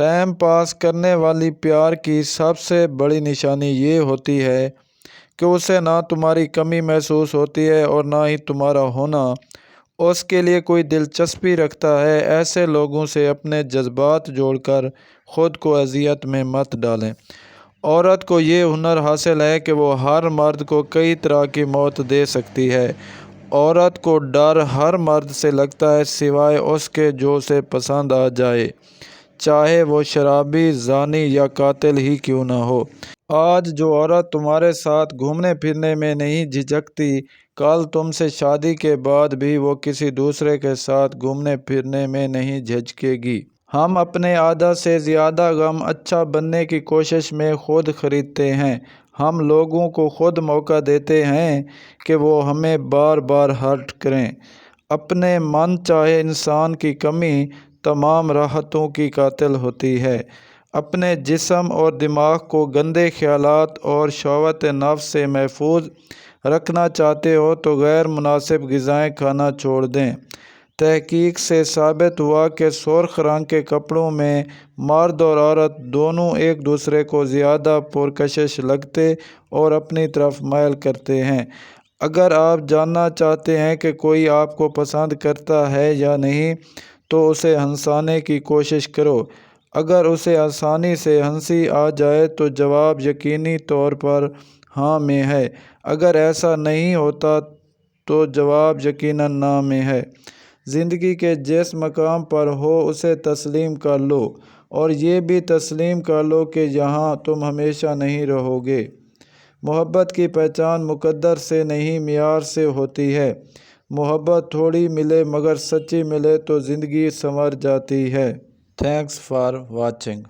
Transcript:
Time pass کرنے والی پیار کی سب سے بڑی نشانی یہ ہوتی ہے کہ اسے نہ تمہاری کمی محسوس ہوتی ہے اور نہ ہی تمہارا ہونا اس کے لیے کوئی دلچسپی رکھتا ہے۔ ایسے لوگوں سے اپنے جذبات جوڑ کر خود کو اذیت میں مت ڈالیں۔ عورت کو یہ ہنر حاصل ہے کہ وہ ہر مرد کو کئی طرح کی موت دے سکتی ہے۔ عورت کو ڈر ہر مرد سے لگتا ہے سوائے اس کے جو اسے پسند آ جائے، چاہے وہ شرابی، زانی یا قاتل ہی کیوں نہ ہو۔ آج جو عورت تمہارے ساتھ گھومنے پھرنے میں نہیں جھجکتی، کل تم سے شادی کے بعد بھی وہ کسی دوسرے کے ساتھ گھومنے پھرنے میں نہیں جھجکے گی۔ ہم اپنے آدھا سے زیادہ غم اچھا بننے کی کوشش میں خود خریدتے ہیں۔ ہم لوگوں کو خود موقع دیتے ہیں کہ وہ ہمیں بار بار ہرٹ کریں۔ اپنے من چاہے انسان کی کمی تمام راحتوں کی قاتل ہوتی ہے۔ اپنے جسم اور دماغ کو گندے خیالات اور شہوت نفس سے محفوظ رکھنا چاہتے ہو تو غیر مناسب غذائیں کھانا چھوڑ دیں۔ تحقیق سے ثابت ہوا کہ سرخ رنگ کے کپڑوں میں مرد اور عورت دونوں ایک دوسرے کو زیادہ پرکشش لگتے اور اپنی طرف مائل کرتے ہیں۔ اگر آپ جاننا چاہتے ہیں کہ کوئی آپ کو پسند کرتا ہے یا نہیں تو اسے ہنسانے کی کوشش کرو۔ اگر اسے آسانی سے ہنسی آ جائے تو جواب یقینی طور پر ہاں میں ہے۔ اگر ایسا نہیں ہوتا تو جواب یقیناً نہ میں ہے۔ زندگی کے جس مقام پر ہو اسے تسلیم کر لو، اور یہ بھی تسلیم کر لو کہ یہاں تم ہمیشہ نہیں رہو گے۔ محبت کی پہچان مقدر سے نہیں معیار سے ہوتی ہے۔ محبت تھوڑی ملے مگر سچی ملے تو زندگی سنور جاتی ہے۔ Thanks for watching.